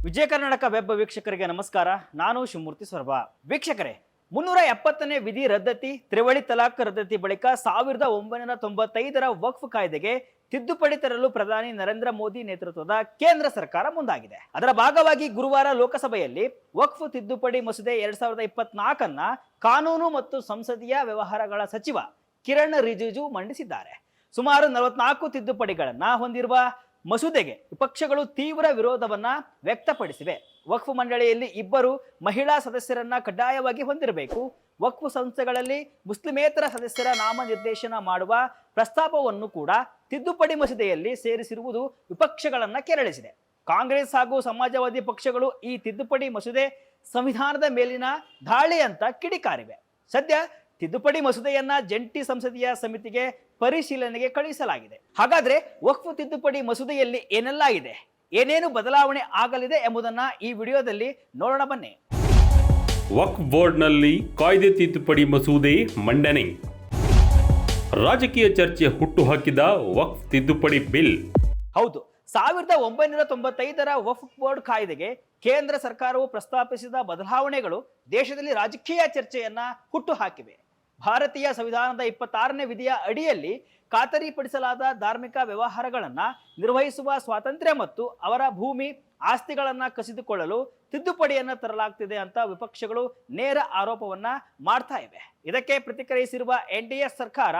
Vijaya Karnataka web ವೀಕ್ಷಕರಿಗೆ ನಮಸ್ಕಾರ. ನಾನು ಶಿವಮೂರ್ತಿ ಸ್ವರ್ಭ. ವೀಕ್ಷಕರೇ, 370ನೇ ವಿಧಿ ರದ್ದತಿ, ತ್ರಿವಳಿ ತಲಾಖ್ ರದ್ದತಿ ಬಳಿಕ 1995ರ ವಕ್ಫ್ ಕಾಯ್ದೆಗೆ ತಿದ್ದುಪಡಿ ತರಲು ಪ್ರಧಾನಿ ನರೇಂದ್ರ ಮೋದಿ ನೇತೃತ್ವದ ಕೇಂದ್ರ ಸರ್ಕಾರ ಮುಂದಾಗಿದೆ. ಅದರ ಭಾಗವಾಗಿ ಗುರುವಾರ ಲೋಕಸಭೆಯಲ್ಲಿ ವಕ್ಫ್ ತಿದ್ದುಪಡಿ ಮಸೂದೆ 2024 ಕಾನೂನು ಮತ್ತು ಸಂಸದೀಯ ವ್ಯವಹಾರಗಳ ಸಚಿವ ಕಿರಣ್ ರಿಜಿಜು ಮಂಡಿಸಿದ್ದಾರೆ. ಸುಮಾರು 44 ತಿದ್ದುಪಡಿಗಳನ್ನ ಹೊಂದಿರುವ ಮಸೂದೆಗೆ ವಿಪಕ್ಷಗಳು ತೀವ್ರ ವಿರೋಧವನ್ನ ವ್ಯಕ್ತಪಡಿಸಿವೆ. ವಕ್ಫ್ ಮಂಡಳಿಯಲ್ಲಿ 2 ಮಹಿಳಾ ಸದಸ್ಯರನ್ನ ಕಡ್ಡಾಯವಾಗಿ ಹೊಂದಿರಬೇಕು. ವಕ್ಫ್ ಸಂಸ್ಥೆಗಳಲ್ಲಿ ಮುಸ್ಲಿಮೇತರ ಸದಸ್ಯರ ನಾಮನಿರ್ದೇಶನ ಮಾಡುವ ಪ್ರಸ್ತಾಪವನ್ನು ಕೂಡ ತಿದ್ದುಪಡಿ ಮಸೂದೆಯಲ್ಲಿ ಸೇರಿಸಿರುವುದು ವಿಪಕ್ಷಗಳನ್ನ ಕೆರಳಿಸಿದೆ. ಕಾಂಗ್ರೆಸ್ ಹಾಗೂ ಸಮಾಜವಾದಿ ಪಕ್ಷಗಳು ಈ ತಿದ್ದುಪಡಿ ಮಸೂದೆ ಸಂವಿಧಾನದ ಮೇಲಿನ ದಾಳಿ ಅಂತ ಕಿಡಿಕಾರಿವೆ. ಸದ್ಯ ತಿದ್ದುಪಡಿ ಮಸೂದೆಯನ್ನ ಜಂಟಿ ಸಂಸದೀಯ ಸಮಿತಿಗೆ ಪರಿಶೀಲನೆಗೆ ಕಳುಹಿಸಲಾಗಿದೆ. ಹಾಗಾದ್ರೆ ವಕ್ಫ್ ತಿದ್ದುಪಡಿ ಮಸೂದೆಯಲ್ಲಿ ಏನೆಲ್ಲ ಇದೆ, ಏನೇನು ಬದಲಾವಣೆ ಆಗಲಿದೆ ಎಂಬುದನ್ನ ಈ ವಿಡಿಯೋದಲ್ಲಿ ನೋಡೋಣ ಬನ್ನಿ. ವಕ್ಫ್ ಬೋರ್ಡ್ನಲ್ಲಿ ಕಾಯ್ದೆ ತಿದ್ದುಪಡಿ ಮಸೂದೆ ಮಂಡನೆ, ರಾಜಕೀಯ ಚರ್ಚೆ ಹುಟ್ಟುಹಾಕಿದ ವಕ್ಫ್ ತಿದ್ದುಪಡಿ ಬಿಲ್. ಹೌದು, 1995ರ ವಕ್ಫ್ ಬೋರ್ಡ್ ಕಾಯ್ದೆಗೆ ಕೇಂದ್ರ ಸರ್ಕಾರವು ಪ್ರಸ್ತಾಪಿಸಿದ ಬದಲಾವಣೆಗಳು ದೇಶದಲ್ಲಿ ರಾಜಕೀಯ ಚರ್ಚೆಯನ್ನ ಹುಟ್ಟುಹಾಕಿವೆ. ಭಾರತೀಯ ಸಂವಿಧಾನದ 26ನೇ ವಿಧಿಯ ಅಡಿಯಲ್ಲಿ ಖಾತರಿಪಡಿಸಲಾದ ಧಾರ್ಮಿಕ ವ್ಯವಹಾರಗಳನ್ನ ನಿರ್ವಹಿಸುವ ಸ್ವಾತಂತ್ರ್ಯ ಮತ್ತು ಅವರ ಭೂಮಿ ಆಸ್ತಿಗಳನ್ನ ಕಸಿದುಕೊಳ್ಳಲು ತಿದ್ದುಪಡಿಯನ್ನ ತರಲಾಗ್ತಿದೆ ಅಂತ ವಿಪಕ್ಷಗಳು ನೇರ ಆರೋಪವನ್ನ ಮಾಡ್ತಾ ಇವೆ. ಇದಕ್ಕೆ ಪ್ರತಿಕ್ರಿಯಿಸಿರುವ NDA ಸರ್ಕಾರ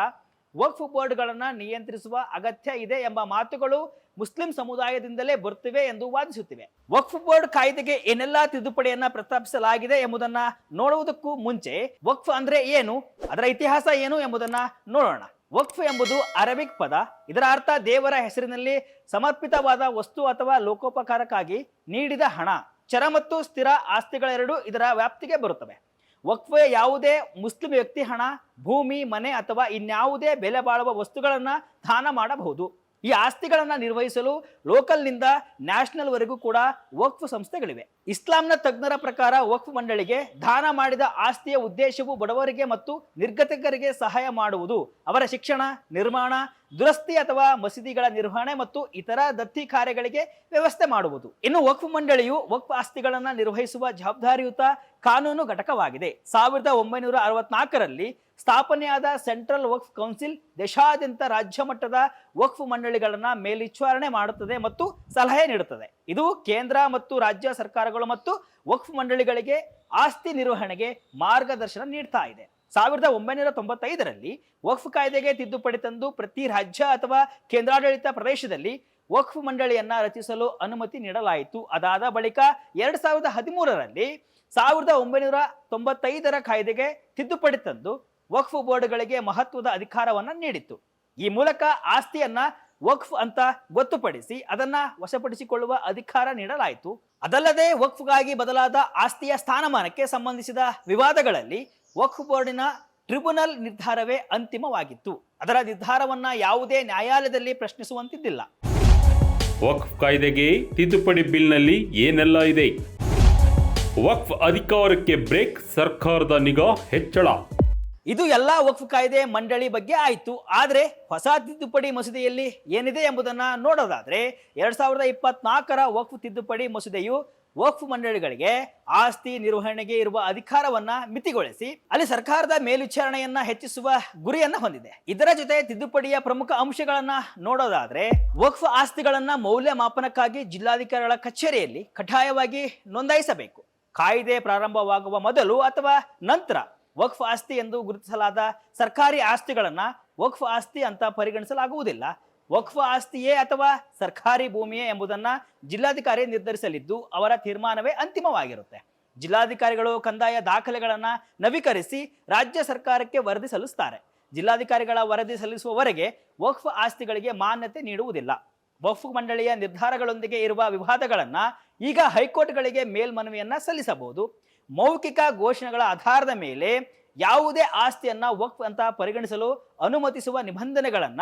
ವಕ್ಫ್ ಬೋರ್ಡ್ಗಳನ್ನ ನಿಯಂತ್ರಿಸುವ ಅಗತ್ಯ ಇದೆ ಎಂಬ ಮಾತುಗಳು ಮುಸ್ಲಿಂ ಸಮುದಾಯದಿಂದಲೇ ಬರುತ್ತಿವೆ ಎಂದು ವಾದಿಸುತ್ತಿವೆ. ವಕ್ಫ್ ಬೋರ್ಡ್ ಕಾಯ್ದೆಗೆ ಏನೆಲ್ಲಾ ತಿದ್ದುಪಡಿಯನ್ನ ಪ್ರಸ್ತಾಪಿಸಲಾಗಿದೆ ಎಂಬುದನ್ನ ನೋಡುವುದಕ್ಕೂ ಮುಂಚೆ ವಕ್ಫ್ ಅಂದ್ರೆ ಏನು, ಅದರ ಇತಿಹಾಸ ಏನು ಎಂಬುದನ್ನ ನೋಡೋಣ. ವಕ್ಫ್ ಎಂಬುದು ಅರಬಿಕ್ ಪದ. ಇದರ ಅರ್ಥ ದೇವರ ಹೆಸರಿನಲ್ಲಿ ಸಮರ್ಪಿತವಾದ ವಸ್ತು ಅಥವಾ ಲೋಕೋಪಕಾರಕ್ಕಾಗಿ ನೀಡಿದ ಹಣ. ಚರ ಮತ್ತು ಸ್ಥಿರ ಆಸ್ತಿಗಳೆರಡೂ ಇದರ ವ್ಯಾಪ್ತಿಗೆ ಬರುತ್ತವೆ. ವಕ್ಫ್ ಯಾವುದೇ ಮುಸ್ಲಿಂ ವ್ಯಕ್ತಿ ಹಣ, ಭೂಮಿ, ಮನೆ ಅಥವಾ ಇನ್ಯಾವುದೇ ಬೆಲೆ ಬಾಳುವ ವಸ್ತುಗಳನ್ನ ದಾನ ಮಾಡಬಹುದು. ಈ ಆಸ್ತಿಗಳನ್ನ ನಿರ್ವಹಿಸಲು ಲೋಕಲ್ನಿಂದ ನ್ಯಾಷನಲ್ ವರೆಗೂ ಕೂಡ ವಕ್ಫ್ ಸಂಸ್ಥೆಗಳಿವೆ. ಇಸ್ಲಾಂನ ತಜ್ಞರ ಪ್ರಕಾರ ವಕ್ಫ್ ಮಂಡಳಿಗೆ ದಾನ ಮಾಡಿದ ಆಸ್ತಿಯ ಉದ್ದೇಶವು ಬಡವರಿಗೆ ಮತ್ತು ನಿರ್ಗತಿಕರಿಗೆ ಸಹಾಯ ಮಾಡುವುದು, ಅವರ ಶಿಕ್ಷಣ, ನಿರ್ಮಾಣ, ದುರಸ್ತಿ ಅಥವಾ ಮಸೀದಿಗಳ ನಿರ್ವಹಣೆ ಮತ್ತು ಇತರ ದತ್ತಿ ಕಾರ್ಯಗಳಿಗೆ ವ್ಯವಸ್ಥೆ ಮಾಡುವುದು. ಇನ್ನು ವಕ್ಫ್ ಮಂಡಳಿಯು ವಕ್ಫ್ ಆಸ್ತಿಗಳನ್ನ ನಿರ್ವಹಿಸುವ ಜವಾಬ್ದಾರಿಯುತ ಕಾನೂನು ಘಟಕವಾಗಿದೆ. 1964ರಲ್ಲಿ ಸ್ಥಾಪನೆಯಾದ ಸೆಂಟ್ರಲ್ ವಕ್ಫ್ ಕೌನ್ಸಿಲ್ ದೇಶಾದ್ಯಂತ ರಾಜ್ಯ ಮಟ್ಟದ ವಕ್ಫ್ ಮಂಡಳಿಗಳನ್ನ ಮೇಲ್ವಿಚಾರಣೆ ಮಾಡುತ್ತದೆ ಮತ್ತು ಸಲಹೆ ನೀಡುತ್ತದೆ. ಇದು ಕೇಂದ್ರ ಮತ್ತು ರಾಜ್ಯ ಸರ್ಕಾರಗಳು ಮತ್ತು ವಕ್ಫ್ ಮಂಡಳಿಗಳಿಗೆ ಆಸ್ತಿ ನಿರ್ವಹಣೆಗೆ ಮಾರ್ಗದರ್ಶನ ನೀಡ್ತಾ ಇದೆ. 1995ರಲ್ಲಿ ವಕ್ಫ್ ಕಾಯ್ದೆಗೆ ತಿದ್ದುಪಡಿ ತಂದು ಪ್ರತಿ ರಾಜ್ಯ ಅಥವಾ ಕೇಂದ್ರಾಡಳಿತ ಪ್ರದೇಶದಲ್ಲಿ ವಕ್ಫ್ ಮಂಡಳಿಯನ್ನ ರಚಿಸಲು ಅನುಮತಿ ನೀಡಲಾಯಿತು. ಅದಾದ ಬಳಿಕ 2013ರಲ್ಲಿ 1995ರ ಕಾಯ್ದೆಗೆ ತಿದ್ದುಪಡಿ ತಂದು ವಕ್ಫ್ ಬೋರ್ಡ್ಗಳಿಗೆ ಮಹತ್ವದ ಅಧಿಕಾರವನ್ನ ನೀಡಿತ್ತು. ಈ ಮೂಲಕ ಆಸ್ತಿಯನ್ನ ವಕ್ಫ್ ಅಂತ ಗೊತ್ತುಪಡಿಸಿ ಅದನ್ನ ವಶಪಡಿಸಿಕೊಳ್ಳುವ ಅಧಿಕಾರ ನೀಡಲಾಯಿತು. ಅದಲ್ಲದೆ ವಕ್ಫ್ಗಾಗಿ ಬದಲಾದ ಆಸ್ತಿಯ ಸ್ಥಾನಮಾನಕ್ಕೆ ಸಂಬಂಧಿಸಿದ ವಿವಾದಗಳಲ್ಲಿ ವಕ್ಫ್ ಬೋರ್ಡಿನ ಟ್ರಿಬ್ಯುನಲ್ ನಿರ್ಧಾರವೇ ಅಂತಿಮವಾಗಿತ್ತು. ಅದರ ನಿರ್ಧಾರವನ್ನ ಯಾವುದೇ ನ್ಯಾಯಾಲಯದಲ್ಲಿ ಪ್ರಶ್ನಿಸುವಂತಿದ್ದಿಲ್ಲ. ವಕ್ಫ್ ಕಾಯ್ದೆಗೆ ತಿದ್ದುಪಡಿ ಬಿಲ್ನಲ್ಲಿ ಏನೆಲ್ಲ ಇದೆ? ವಕ್ಫ್ ಅಧಿಕಾರಕ್ಕೆ ಬ್ರೇಕ್, ಸರ್ಕಾರದ ನಿಗಾ ಹೆಚ್ಚಳ. ಇದು ಎಲ್ಲ ವಕ್ಫ್ ಕಾಯ್ದೆ ಮಂಡಳಿ ಬಗ್ಗೆ ಆಯಿತು. ಆದರೆ ಹೊಸ ತಿದ್ದುಪಡಿ ಮಸೂದೆಯಲ್ಲಿ ಏನಿದೆ ಎಂಬುದನ್ನ ನೋಡೋದಾದ್ರೆ 2024ರ ವಕ್ಫ್ ತಿದ್ದುಪಡಿ ಮಸೂದೆಯು ವಕ್ಫ್ ಮಂಡಳಿಗಳಿಗೆ ಆಸ್ತಿ ನಿರ್ವಹಣೆಗೆ ಇರುವ ಅಧಿಕಾರವನ್ನ ಮಿತಿಗೊಳಿಸಿ ಅಲ್ಲಿ ಸರ್ಕಾರದ ಮೇಲ್ವಿಚಾರಣೆಯನ್ನ ಹೆಚ್ಚಿಸುವ ಗುರಿಯನ್ನ ಹೊಂದಿದೆ. ಇದರ ಜೊತೆ ತಿದ್ದುಪಡಿಯ ಪ್ರಮುಖ ಅಂಶಗಳನ್ನ ನೋಡೋದಾದ್ರೆ ವಕ್ಫ್ ಆಸ್ತಿಗಳನ್ನ ಮೌಲ್ಯಮಾಪನಕ್ಕಾಗಿ ಜಿಲ್ಲಾಧಿಕಾರಿಗಳ ಕಚೇರಿಯಲ್ಲಿ ಕಡ್ಡಾಯವಾಗಿ ನೋಂದಾಯಿಸಬೇಕು. ಕಾಯ್ದೆ ಪ್ರಾರಂಭವಾಗುವ ಮೊದಲು ಅಥವಾ ನಂತರ ವಕ್ಫ್ ಆಸ್ತಿ ಎಂದು ಗುರುತಿಸಲಾದ ಸರ್ಕಾರಿ ಆಸ್ತಿಗಳನ್ನ ವಕ್ಫ್ ಆಸ್ತಿ ಅಂತ ಪರಿಗಣಿಸಲಾಗುವುದಿಲ್ಲ. ವಕ್ಫ್ ಆಸ್ತಿಯೇ ಅಥವಾ ಸರ್ಕಾರಿ ಭೂಮಿಯೇ ಎಂಬುದನ್ನ ಜಿಲ್ಲಾಧಿಕಾರಿ ನಿರ್ಧರಿಸಲಿದ್ದು ಅವರ ತೀರ್ಮಾನವೇ ಅಂತಿಮವಾಗಿರುತ್ತೆ. ಜಿಲ್ಲಾಧಿಕಾರಿಗಳು ಕಂದಾಯ ದಾಖಲೆಗಳನ್ನ ನವೀಕರಿಸಿ ರಾಜ್ಯ ಸರ್ಕಾರಕ್ಕೆ ವರದಿ ಸಲ್ಲಿಸುತ್ತಾರೆ. ಜಿಲ್ಲಾಧಿಕಾರಿಗಳ ವರದಿ ಸಲ್ಲಿಸುವವರೆಗೆ ವಕ್ಫ್ ಆಸ್ತಿಗಳಿಗೆ ಮಾನ್ಯತೆ ನೀಡುವುದಿಲ್ಲ. ವಕ್ಫ್ ಮಂಡಳಿಯ ನಿರ್ಧಾರಗಳೊಂದಿಗೆ ಇರುವ ವಿವಾದಗಳನ್ನ ಈಗ ಹೈಕೋರ್ಟ್ಗಳಿಗೆ ಮೇಲ್ಮನವಿಯನ್ನ ಸಲ್ಲಿಸಬಹುದು. ಮೌಖಿಕ ಘೋಷಣೆಗಳ ಆಧಾರದ ಮೇಲೆ ಯಾವುದೇ ಆಸ್ತಿಯನ್ನ ವಕ್ಫ್ ಅಂತ ಪರಿಗಣಿಸಲು ಅನುಮತಿಸುವ ನಿಬಂಧನೆಗಳನ್ನ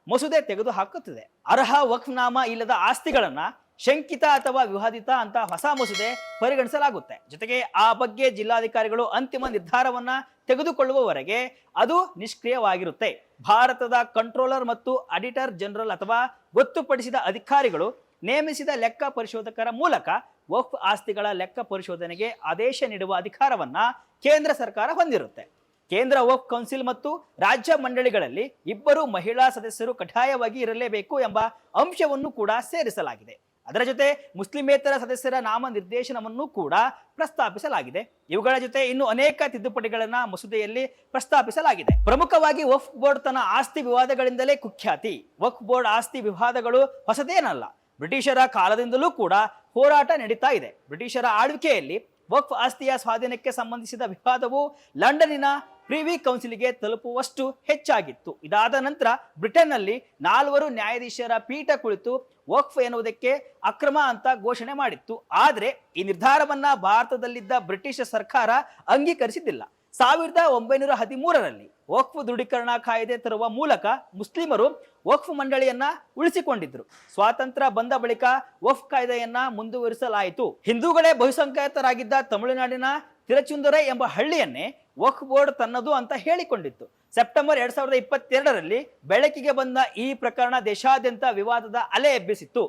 ಮಸೂದೆ ತೆಗೆದುಹಾಕುತ್ತದೆ. ಅರ್ಹ ವಕ್ಫ್ ನಾಮ ಇಲ್ಲದ ಆಸ್ತಿಗಳನ್ನ ಶಂಕಿತ ಅಥವಾ ವಿವಾದಿತ ಅಂತ ಹೊಸ ಮಸೂದೆ ಪರಿಗಣಿಸಲಾಗುತ್ತೆ. ಜೊತೆಗೆ ಆ ಬಗ್ಗೆ ಜಿಲ್ಲಾಧಿಕಾರಿಗಳು ಅಂತಿಮ ನಿರ್ಧಾರವನ್ನ ತೆಗೆದುಕೊಳ್ಳುವವರೆಗೆ ಅದು ನಿಷ್ಕ್ರಿಯವಾಗಿರುತ್ತೆ. ಭಾರತದ ಕಂಟ್ರೋಲರ್ ಮತ್ತು ಆಡಿಟರ್ ಜನರಲ್ ಅಥವಾ ಗೊತ್ತುಪಡಿಸಿದ ಅಧಿಕಾರಿಗಳು ನೇಮಿಸಿದ ಲೆಕ್ಕ ಪರಿಶೋಧಕರ ಮೂಲಕ ವಕ್ಫ್ ಆಸ್ತಿಗಳ ಲೆಕ್ಕ ಪರಿಶೋಧನೆಗೆ ಆದೇಶ ನೀಡುವ ಅಧಿಕಾರವನ್ನ ಕೇಂದ್ರ ಸರ್ಕಾರ ಹೊಂದಿರುತ್ತೆ. ಕೇಂದ್ರ ವಕ್ಫ್ ಕೌನ್ಸಿಲ್ ಮತ್ತು ರಾಜ್ಯ ಮಂಡಳಿಗಳಲ್ಲಿ ಇಬ್ಬರು ಮಹಿಳಾ ಸದಸ್ಯರು ಕಡ್ಡಾಯವಾಗಿ ಇರಲೇಬೇಕು ಎಂಬ ಅಂಶವನ್ನು ಕೂಡ ಸೇರಿಸಲಾಗಿದೆ. ಅದರ ಜೊತೆ ಮುಸ್ಲಿಮೇತರ ಸದಸ್ಯರ ನಾಮನಿರ್ದೇಶನವನ್ನು ಕೂಡ ಪ್ರಸ್ತಾಪಿಸಲಾಗಿದೆ. ಇವುಗಳ ಜೊತೆ ಇನ್ನು ಅನೇಕ ತಿದ್ದುಪಡಿಗಳನ್ನ ಮಸೂದೆಯಲ್ಲಿ ಪ್ರಸ್ತಾಪಿಸಲಾಗಿದೆ. ಪ್ರಮುಖವಾಗಿ ವಕ್ಫ್ ಬೋರ್ಡ್ ತನ್ನ ಆಸ್ತಿ ವಿವಾದಗಳಿಂದಲೇ ಕುಖ್ಯಾತಿ. ವಕ್ಫ್ ಬೋರ್ಡ್ ಆಸ್ತಿ ವಿವಾದಗಳು ಹೊಸದೇನಲ್ಲ. ಬ್ರಿಟಿಷರ ಕಾಲದಿಂದಲೂ ಕೂಡ ಹೋರಾಟ ನಡೀತಾ ಇದೆ. ಬ್ರಿಟಿಷರ ಆಳ್ವಿಕೆಯಲ್ಲಿ ವಕ್ಫ್ ಆಸ್ತಿಯ ಸ್ವಾಧೀನಕ್ಕೆ ಸಂಬಂಧಿಸಿದ ವಿವಾದವು ಲಂಡನ್ನಿನ ಪ್ರಿವಿ ಕೌನ್ಸಿಲ್ಗೆ ತಲುಪುವಷ್ಟು ಹೆಚ್ಚಾಗಿತ್ತು. ಇದಾದ ನಂತರ ಬ್ರಿಟನ್ನಲ್ಲಿ 4 ನ್ಯಾಯಾಧೀಶರ ಪೀಠ ಕುಳಿತು ವಕ್ಫ್ ಎನ್ನುವುದಕ್ಕೆ ಅಕ್ರಮ ಅಂತ ಘೋಷಣೆ ಮಾಡಿತ್ತು. ಆದರೆ ಈ ನಿರ್ಧಾರವನ್ನ ಭಾರತದಲ್ಲಿದ್ದ ಬ್ರಿಟಿಷ್ ಸರ್ಕಾರ ಅಂಗೀಕರಿಸಿದ್ದಿಲ್ಲ. 1913ರಲ್ಲಿ ವಕ್ಫ್ ದೃಢೀಕರಣ ಕಾಯ್ದೆ ತರುವ ಮೂಲಕ ಮುಸ್ಲಿಮರು ವಕ್ಫ್ ಮಂಡಳಿಯನ್ನ ಉಳಿಸಿಕೊಂಡಿದ್ರು. ಸ್ವಾತಂತ್ರ್ಯ ಬಂದ ಬಳಿಕ ವಕ್ಫ್ ಕಾಯ್ದೆಯನ್ನ ಮುಂದುವರಿಸಲಾಯಿತು. ಹಿಂದೂಗಳೇ ಬಹುಸಂಖ್ಯಾತರಾಗಿದ್ದ ತಮಿಳುನಾಡಿನ ತಿರುಚುಂದುರೈ ಎಂಬ ಹಳ್ಳಿಯನ್ನೇ ವಕ್ಫ್ ಬೋರ್ಡ್ ತನ್ನದು ಅಂತ ಹೇಳಿಕೊಂಡಿತ್ತು. ಸೆಪ್ಟೆಂಬರ್ 2022ರಲ್ಲಿ ಬೆಳಕಿಗೆ ಬಂದ ಈ ಪ್ರಕರಣ ದೇಶಾದ್ಯಂತ ವಿವಾದದ ಅಲೆ ಎಬ್ಬಿಸಿತ್ತು.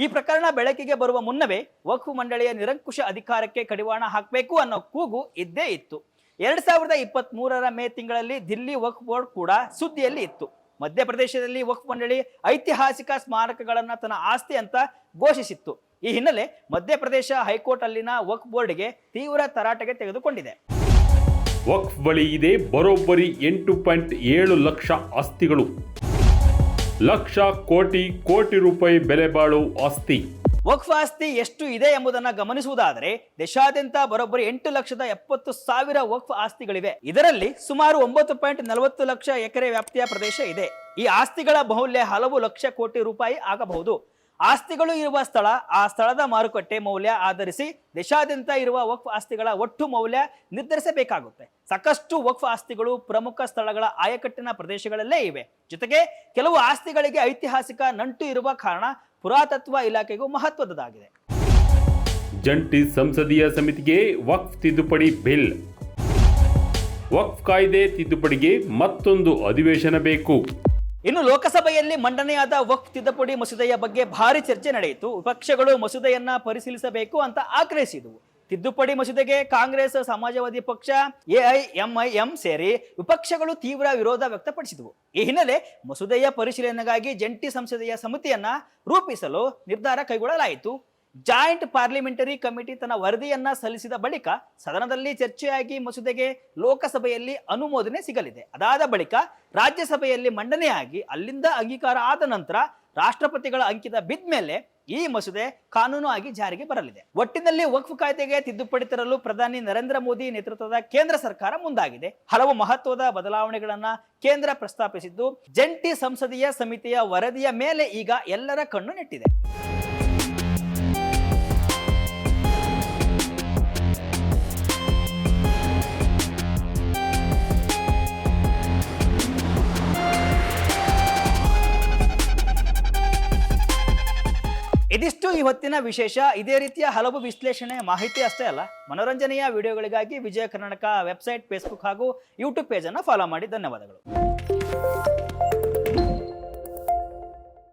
ಈ ಪ್ರಕರಣ ಬೆಳಕಿಗೆ ಬರುವ ಮುನ್ನವೇ ವಕ್ಫ್ ಮಂಡಳಿಯ ನಿರಂಕುಶ ಅಧಿಕಾರಕ್ಕೆ ಕಡಿವಾಣ ಹಾಕಬೇಕು ಅನ್ನೋ ಕೂಗು ಇದ್ದೇ ಇತ್ತು. 2023ರ ಮೇ ತಿಂಗಳಲ್ಲಿ ದಿಲ್ಲಿ ವಕ್ಫ್ ಬೋರ್ಡ್ ಕೂಡ ಸುದ್ದಿಯಲ್ಲಿ ಇತ್ತು. ಮಧ್ಯಪ್ರದೇಶದಲ್ಲಿ ವಕ್ಫ್ ಮಂಡಳಿ ಐತಿಹಾಸಿಕ ಸ್ಮಾರಕಗಳನ್ನ ತನ್ನ ಆಸ್ತಿ ಅಂತ ಘೋಷಿಸಿತ್ತು. ಈ ಹಿನ್ನೆಲೆ ಮಧ್ಯಪ್ರದೇಶ ಹೈಕೋರ್ಟ್ ಅಲ್ಲಿನ ವಕ್ಫ್ ಬೋರ್ಡ್ಗೆ ತೀವ್ರ ತರಾಟೆಗೆ ತೆಗೆದುಕೊಂಡಿದೆ. ವಕ್ಫ್ ಬಳಿ ಇದೆ ಬರೋಬ್ಬರಿ 8.7 ಲಕ್ಷ ಆಸ್ತಿಗಳು. ಲಕ್ಷ ಕೋಟಿ ರೂಪಾಯಿ ಬೆಲೆ ಬಾಳೋ ಆಸ್ತಿ. ವಕ್ಫ್ ಆಸ್ತಿ ಎಷ್ಟು ಇದೆ ಎಂಬುದನ್ನು ಗಮನಿಸುವುದಾದರೆ ದೇಶಾದ್ಯಂತ ಬರೋಬ್ಬರಿ 8,70,000 ವಕ್ಫ್ ಆಸ್ತಿಗಳಿವೆ. ಇದರಲ್ಲಿ ಸುಮಾರು 9.40 ಲಕ್ಷ ಎಕರೆ ವ್ಯಾಪ್ತಿಯ ಪ್ರದೇಶ ಇದೆ. ಈ ಆಸ್ತಿಗಳ ಮೌಲ್ಯ ಹಲವು ಲಕ್ಷ ಕೋಟಿ ರೂಪಾಯಿ ಆಗಬಹುದು. ಆಸ್ತಿಗಳು ಇರುವ ಸ್ಥಳ, ಆ ಸ್ಥಳದ ಮಾರುಕಟ್ಟೆ ಮೌಲ್ಯ ಆಧರಿಸಿ ದೇಶಾದ್ಯಂತ ಇರುವ ವಕ್ಫ್ ಆಸ್ತಿಗಳ ಒಟ್ಟು ಮೌಲ್ಯ ನಿರ್ಧರಿಸಬೇಕಾಗುತ್ತೆ. ಸಾಕಷ್ಟು ವಕ್ಫ್ ಆಸ್ತಿಗಳು ಪ್ರಮುಖ ಸ್ಥಳಗಳ ಆಯಕಟ್ಟಿನ ಪ್ರದೇಶಗಳಲ್ಲೇ ಇವೆ. ಜೊತೆಗೆ ಕೆಲವು ಆಸ್ತಿಗಳಿಗೆ ಐತಿಹಾಸಿಕ ನಂಟು ಇರುವ ಕಾರಣ ಪುರಾತತ್ವ ಇಲಾಖೆಗೂ ಮಹತ್ವದ್ದಾಗಿದೆ. ಜಂಟಿ ಸಂಸದೀಯ ಸಮಿತಿಗೆ ವಕ್ಫ್ ತಿದ್ದುಪಡಿ ಬಿಲ್. ವಕ್ಫ್ ಕಾಯ್ದೆ ತಿದ್ದುಪಡಿಗೆ ಮತ್ತೊಂದು ಅಧಿವೇಶನ ಬೇಕು. ಇನ್ನು ಲೋಕಸಭೆಯಲ್ಲಿ ಮಂಡನೆಯಾದ ವಕ್ಫ್ ತಿದ್ದುಪಡಿ ಮಸೂದೆಯ ಬಗ್ಗೆ ಭಾರಿ ಚರ್ಚೆ ನಡೆಯಿತು. ವಿಪಕ್ಷಗಳು ಮಸೂದೆಯನ್ನ ಪರಿಶೀಲಿಸಬೇಕು ಅಂತ ಆಗ್ರಹಿಸಿದವು. ತಿದ್ದುಪಡಿ ಮಸೂದೆಗೆ ಕಾಂಗ್ರೆಸ್, ಸಮಾಜವಾದಿ ಪಕ್ಷ, AIMIM ಸೇರಿ ವಿಪಕ್ಷಗಳು ತೀವ್ರ ವಿರೋಧ ವ್ಯಕ್ತಪಡಿಸಿದವು. ಈ ಹಿನ್ನೆಲೆ ಮಸೂದೆಯ ಪರಿಶೀಲನೆಗಾಗಿ ಜಂಟಿ ಸಂಸದೀಯ ಸಮಿತಿಯನ್ನ ರೂಪಿಸಲು ನಿರ್ಧಾರ ಕೈಗೊಳ್ಳಲಾಯಿತು. ಜಾಯಿಂಟ್ ಪಾರ್ಲಿಮೆಂಟರಿ ಕಮಿಟಿ ತನ್ನ ವರದಿಯನ್ನ ಸಲ್ಲಿಸಿದ ಬಳಿಕ ಸದನದಲ್ಲಿ ಚರ್ಚೆಯಾಗಿ ಮಸೂದೆಗೆ ಲೋಕಸಭೆಯಲ್ಲಿ ಅನುಮೋದನೆ ಸಿಗಲಿದೆ. ಅದಾದ ಬಳಿಕ ರಾಜ್ಯಸಭೆಯಲ್ಲಿ ಮಂಡನೆಯಾಗಿ ಅಲ್ಲಿಂದ ಅಂಗೀಕಾರ ಆದ ನಂತರ ರಾಷ್ಟ್ರಪತಿಗಳ ಅಂಕಿತ ಬಿದ್ದ ಮೇಲೆ ಈ ಮಸೂದೆ ಕಾನೂನು ಆಗಿ ಜಾರಿಗೆ ಬರಲಿದೆ. ಒಟ್ಟಿನಲ್ಲಿ ವಕ್ಫ್ ಕಾಯ್ದೆಗೆ ತಿದ್ದುಪಡಿ ತರಲು ಪ್ರಧಾನಿ ನರೇಂದ್ರ ಮೋದಿ ನೇತೃತ್ವದ ಕೇಂದ್ರ ಸರ್ಕಾರ ಮುಂದಾಗಿದೆ. ಹಲವು ಮಹತ್ವದ ಬದಲಾವಣೆಗಳನ್ನ ಕೇಂದ್ರ ಪ್ರಸ್ತಾಪಿಸಿದ್ದು, ಜಂಟಿ ಸಂಸದೀಯ ಸಮಿತಿಯ ವರದಿಯ ಮೇಲೆ ಈಗ ಎಲ್ಲರ ಕಣ್ಣು ನೆಟ್ಟಿದೆ. ಇದಿಷ್ಟು ಇವತ್ತಿನ ವಿಶೇಷ. ಇದೇ ರೀತಿಯ ಹಲವು ವಿಶ್ಲೇಷಣೆ, ಮಾಹಿತಿ ಅಷ್ಟೇ ಅಲ್ಲ, ಮನೋರಂಜನೆಯ ವಿಡಿಯೋಗಳಿಗಾಗಿ ವಿಜಯ ಕರ್ನಾಟಕ ವೆಬ್ಸೈಟ್, ಫೇಸ್ಬುಕ್ ಹಾಗೂ ಯೂಟ್ಯೂಬ್ ಪೇಜ್ ಅನ್ನು ಫಾಲೋ ಮಾಡಿ. ಧನ್ಯವಾದಗಳು.